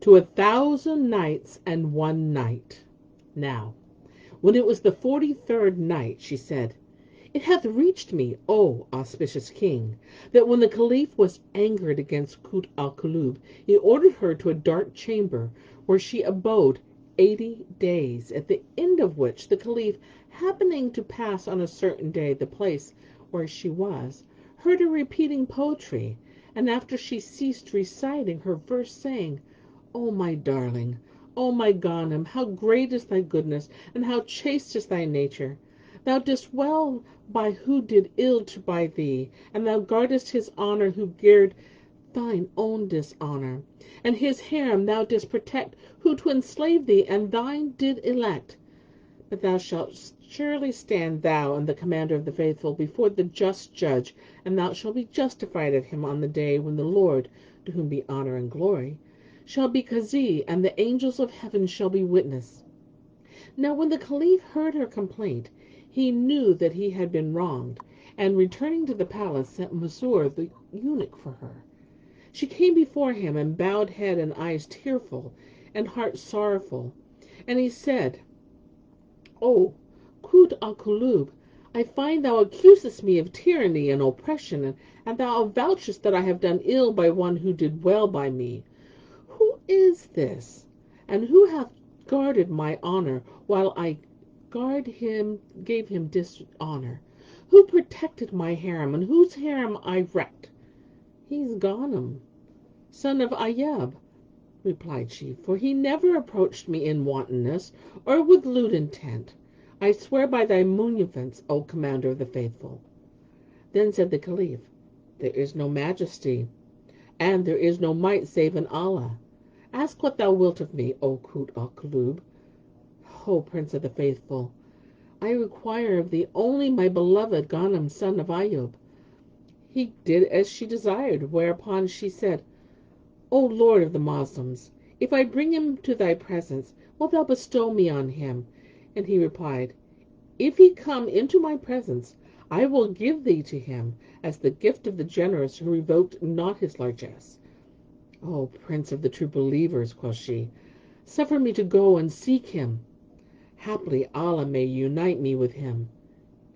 to 1,000 nights and 1 night. Now, when it was the 43rd night, she said, It hath reached me, O auspicious king, that when the Caliph was angered against Kut al Kulub, he ordered her to a dark chamber, where she abode 80 days, at the end of which the Caliph, happening to pass on a certain day the place where she was, heard her repeating poetry, and after she ceased reciting her verse, saying, O my darling, O my Ghanim, how great is thy goodness, and how chaste is thy nature! Thou didst well by who did ill by thee, and thou guardest his honour who guard thine own dishonour. And his harem thou didst protect who to enslave thee, and thine did elect. But thou shalt surely stand, thou and the commander of the faithful, before the just judge, and thou shalt be justified of him on the day when the Lord, to whom be honour and glory, shall be Qazi, and the angels of heaven shall be witness. Now when the Caliph heard her complaint, he knew that he had been wronged, and returning to the palace, sent Masrur the eunuch for her. She came before him, and bowed head and eyes tearful, and heart sorrowful. And he said, O Kut al Kulub, I find thou accusest me of tyranny and oppression, and thou avouchest that I have done ill by one who did well by me. Who is this, and who hath guarded my honour, while I gave him dishonour? Who protected my harem, and whose harem I wrecked? He's Ghanim, son of Ayyub, replied she, for he never approached me in wantonness, or with lewd intent. I swear by thy munificence, O commander of the faithful. Then said the Caliph, There is no majesty, and there is no might save in Allah. Ask what thou wilt of me, O Kut al Kulub. O Prince of the Faithful, I require of thee only my beloved Ghanim, son of Ayyub. He did as she desired, whereupon she said, O Lord of the Moslems, if I bring him to thy presence, wilt thou bestow me on him? And he replied, If he come into my presence, I will give thee to him, as the gift of the generous who revoked not his largesse. O Prince of the true believers, quoth she, suffer me to go and seek him. Haply Allah may unite me with him.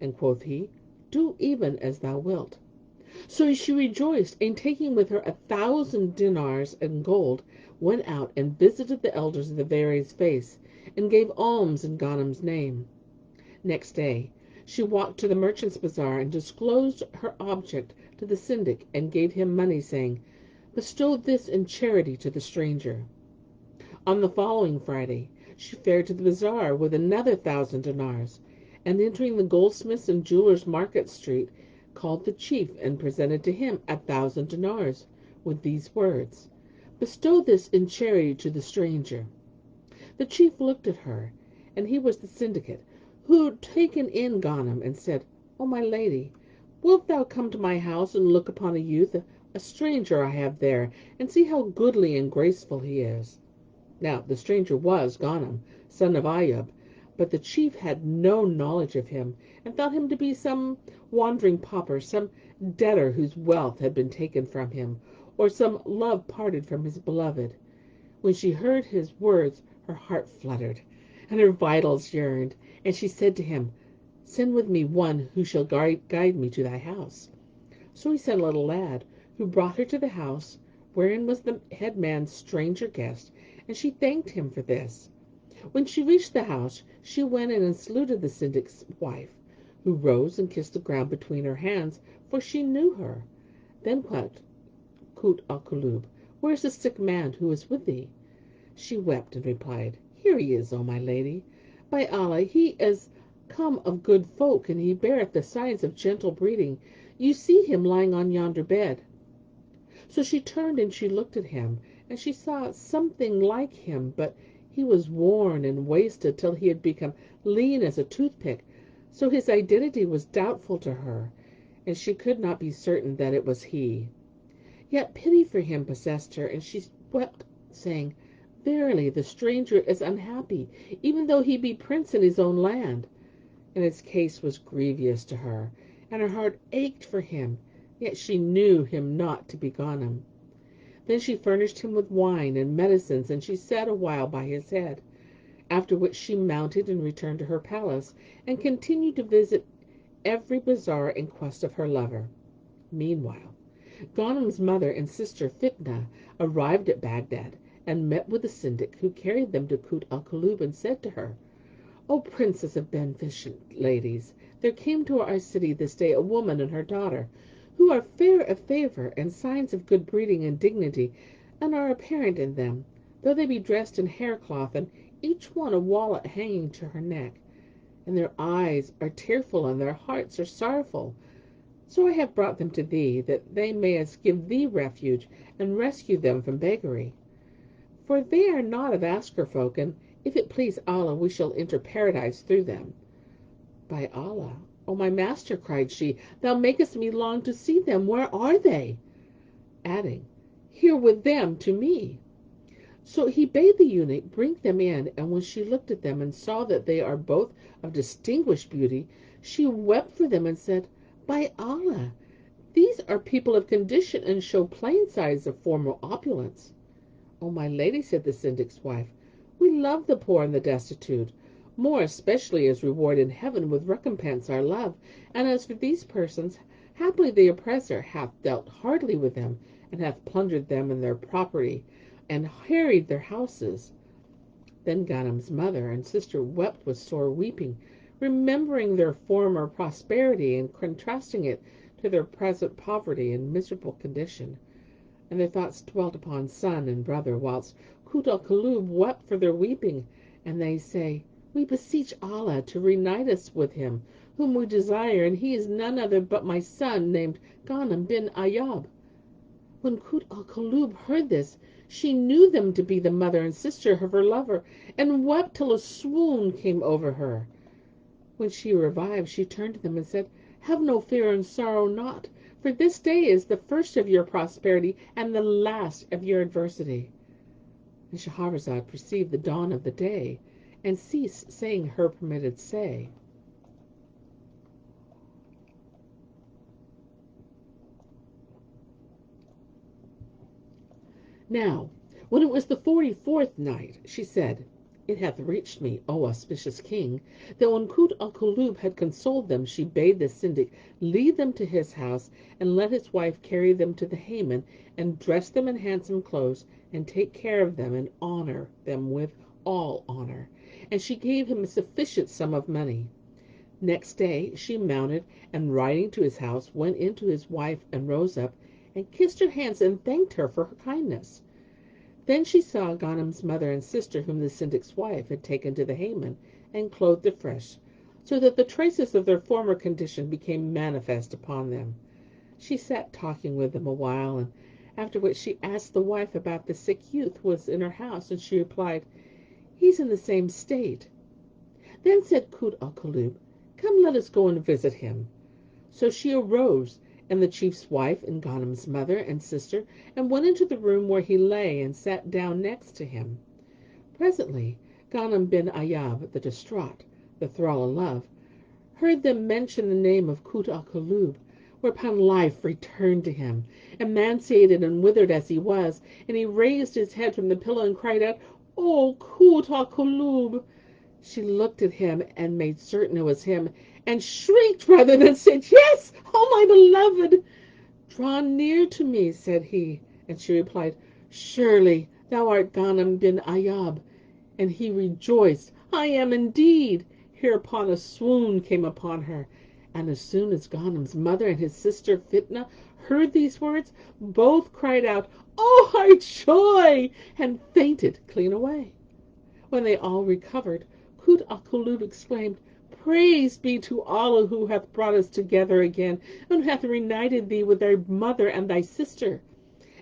And quoth he, Do even as thou wilt. So she rejoiced, and taking with her 1,000 dinars in gold, went out and visited the elders of the various faiths, and gave alms in Ghanim's name. Next day she walked to the merchant's bazaar, and disclosed her object to the syndic, and gave him money, saying, Bestow this in charity to the stranger. On the following Friday she fared to the bazaar with another 1,000 dinars, and entering the goldsmiths and jewellers' market street, called the chief, and presented to him 1,000 dinars, with these words, Bestow this in charity to the stranger. The chief looked at her, and he was the syndicate, who had taken in Ghanim, and said, O my lady, wilt thou come to my house and look upon a youth, a stranger I have there, and see how goodly and graceful he is? Now the stranger was Ghanim, son of Ayyub, but the chief had no knowledge of him, and thought him to be some wandering pauper, some debtor whose wealth had been taken from him, or some love parted from his beloved. When she heard his words, her heart fluttered, and her vitals yearned, and she said to him, Send with me one who shall guide me to thy house. So he sent a little lad, who brought her to the house, wherein was the headman's stranger guest, and she thanked him for this. When she reached the house, she went in and saluted the syndic's wife, who rose and kissed the ground between her hands, for she knew her. Then quoth Kut al Kulub, Where is the sick man who is with thee? She wept and replied, Here he is, O my lady. By Allah, he is come of good folk, and he beareth the signs of gentle breeding. You see him lying on yonder bed. So she turned and she looked at him, and she saw something like him, but he was worn and wasted till he had become lean as a toothpick, so his identity was doubtful to her, and she could not be certain that it was he. Yet pity for him possessed her, and she wept, saying, Verily, the stranger is unhappy, even though he be prince in his own land. And his case was grievous to her, and her heart ached for him, yet she knew him not to be Ghanim. Then she furnished him with wine and medicines, and she sat a while by his head, after which she mounted and returned to her palace, and continued to visit every bazaar in quest of her lover. Meanwhile, Ghanim's mother and sister Fitna arrived at Baghdad, and met with the syndic, who carried them to Kut al-Kulub, and said to her, "O Princess of beneficent ladies, there came to our city this day a woman and her daughter, who are fair of favour, and signs of good breeding and dignity, and are apparent in them, though they be dressed in haircloth, and each one a wallet hanging to her neck. And their eyes are tearful, and their hearts are sorrowful. So I have brought them to thee, that they mayest give thee refuge, and rescue them from beggary. For they are not of Asker folk, and if it please Allah, we shall enter paradise through them." "By Allah, O my master," cried she, "thou makest me long to see them. Where are they?" Adding, "Here with them to me." So he bade the eunuch bring them in, and when she looked at them and saw that they are both of distinguished beauty, she wept for them and said, "By Allah, these are people of condition, and show plain signs of former opulence." "O my lady," said the syndic's wife, "we love the poor and the destitute, more especially as reward in heaven with recompense our love. And as for these persons, happily the oppressor hath dealt hardly with them, and hath plundered them in their property, and harried their houses." Then Ghanim's mother and sister wept with sore weeping, remembering their former prosperity, and contrasting it to their present poverty and miserable condition. And their thoughts dwelt upon son and brother, whilst Kut al-Kulub wept for their weeping. And they say, "We beseech Allah to reunite us with him whom we desire, and he is none other but my son, named Ghanim bin Ayyub." When Kut al-Kulub heard this, she knew them to be the mother and sister of her lover, and wept till a swoon came over her. When she revived, she turned to them and said, "Have no fear and sorrow not, for this day is the first of your prosperity and the last of your adversity." And Shahrazad perceived the dawn of the day, and ceased saying her permitted say. Now, when it was the 44th night, she said, "It hath reached me, O auspicious king, that when Kut al-Kulub had consoled them, she bade the syndic lead them to his house, and let his wife carry them to the Hammam, and dress them in handsome clothes, and take care of them, and honor them with all honor. And she gave him a sufficient sum of money. Next day she mounted, and riding to his house, went in to his wife, and rose up, and kissed her hands, and thanked her for her kindness. Then she saw Ghanim's mother and sister, whom the syndic's wife had taken to the Hammam, and clothed afresh, so that the traces of their former condition became manifest upon them. She sat talking with them a while, and after which she asked the wife about the sick youth who was in her house, and she replied, "He's in the same state." Then said Kut al-Kulub, "Come, let us go and visit him." So she arose, and the chief's wife, and Ghanim's mother and sister, and went into the room where he lay, and sat down next to him. Presently Ghanim bin Ayyub, the distraught, the thrall of love, heard them mention the name of Kut al-Kulub, whereupon life returned to him, emaciated and withered as he was, and he raised his head from the pillow and cried out, "O Kut al-Kulub!" She looked at him and made certain it was him, and shrieked rather than said, "Yes, O my beloved!" "Draw near to me," said he, and she replied, "Surely thou art Ghanim bin Ayyub." And he rejoiced, "I am indeed." Hereupon a swoon came upon her, and as soon as Ghanim's mother and his sister Fitna heard these words, both cried out, "Oh, our joy!" and fainted clean away. When they all recovered, Kut al-Kulub exclaimed, "Praise be to Allah, who hath brought us together again, and who hath reunited thee with thy mother and thy sister."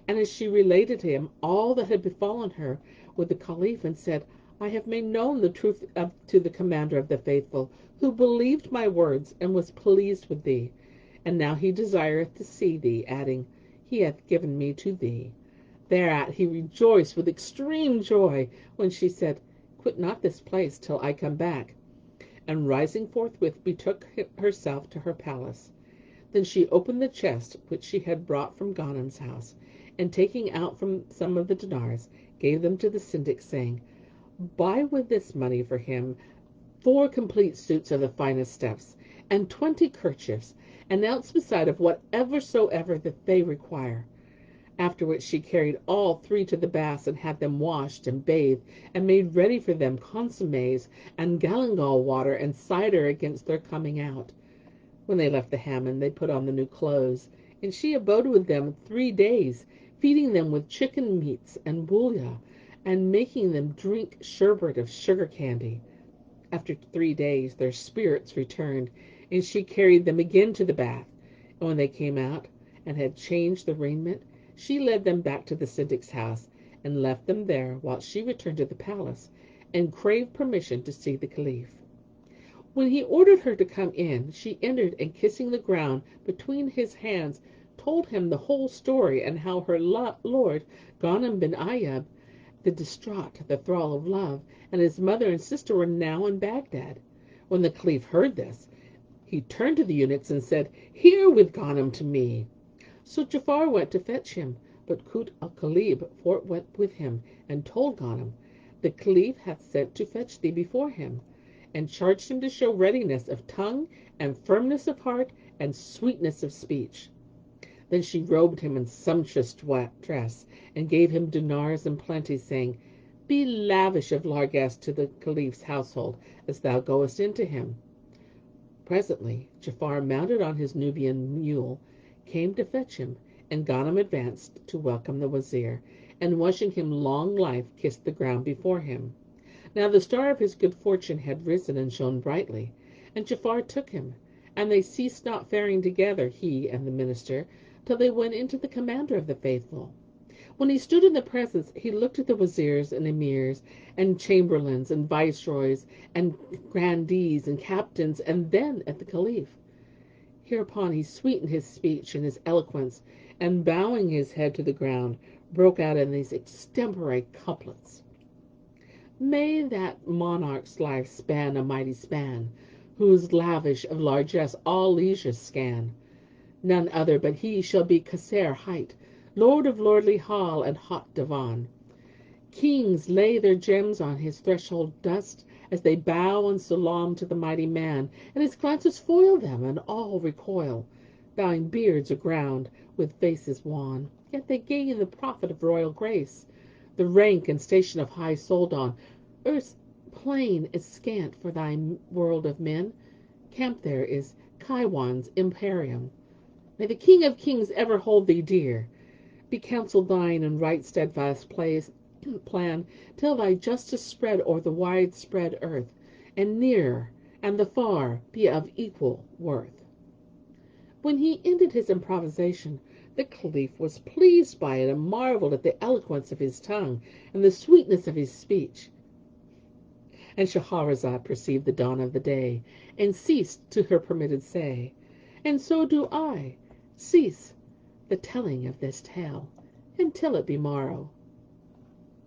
And as she related to him all that had befallen her with the Caliph, and said, "I have made known the truth to the Commander of the Faithful, who believed my words, and was pleased with thee. And now he desireth to see thee," adding, "He hath given me to thee." Thereat he rejoiced with extreme joy, when she said, "Quit not this place till I come back," and rising forthwith betook herself to her palace. Then she opened the chest which she had brought from Ghanim's house, and taking out from some of the dinars, gave them to the syndic, saying, "Buy with this money for him 4 complete suits of the finest stuffs, and 20 kerchiefs, and else beside of whatever soever that they require." After which she carried all 3 to the baths, and had them washed and bathed, and made ready for them consommes and galangal water and cider against their coming out. When they left the Hammam, they put on the new clothes, and she abode with them 3 days, feeding them with chicken meats and bouillon, and making them drink sherbet of sugar candy. After 3 days their spirits returned, and she carried them again to the bath. And when they came out, and had changed the raiment, she led them back to the syndic's house, and left them there, while she returned to the palace, and craved permission to see the Caliph. When he ordered her to come in, she entered, and kissing the ground between his hands, told him the whole story, and how her lord, Ghanim bin Ayyub, the distraught, the thrall of love, and his mother and sister were now in Baghdad. When the Caliph heard this, he turned to the eunuchs and said, "Here with Ghanim to me." So Ja'afar went to fetch him, but Kut al-Kalib went with him, and told Ghanim, "The Caliph hath sent to fetch thee before him," and charged him to show readiness of tongue, and firmness of heart, and sweetness of speech. Then she robed him in sumptuous dress, and gave him dinars in plenty, saying, "Be lavish of largesse to the Caliph's household, as thou goest into him." Presently Ja'afar, mounted on his Nubian mule, came to fetch him, and Ghanim advanced to welcome the wazir, and wishing him long life, kissed the ground before him. Now the star of his good fortune had risen and shone brightly, and Ja'afar took him, and they ceased not faring together, he and the minister, till they went into the commander of the faithful. When he stood in the presence, he looked at the wazirs and emirs, and chamberlains, and viceroys, and grandees, and captains, and then at the Caliph. Hereupon he sweetened his speech and his eloquence, and bowing his head to the ground, broke out in these extempore couplets: "May that monarch's life span a mighty span, whose lavish of largesse all leisures scan. None other but he shall be Kaser hight, lord of lordly hall and hot divan. Kings lay their gems on his threshold dust, as they bow and salaam to the mighty man, and his glances foil them, and all recoil, bowing beards aground, with faces wan. Yet they gain the profit of royal grace, the rank and station of high soldan. Earth's plain is scant for thy world of men. Camp there is Kaiwan's imperium. May the King of Kings ever hold thee dear. Be counsel thine and right steadfast plan, till thy justice spread o'er the wide-spread earth, and near and the far be of equal worth." When he ended his improvisation, the Caliph was pleased by it, and marvelled at the eloquence of his tongue and the sweetness of his speech. And Shahrazad perceived the dawn of the day, and ceased to her permitted say, and so do I cease the telling of this tale, until it be morrow.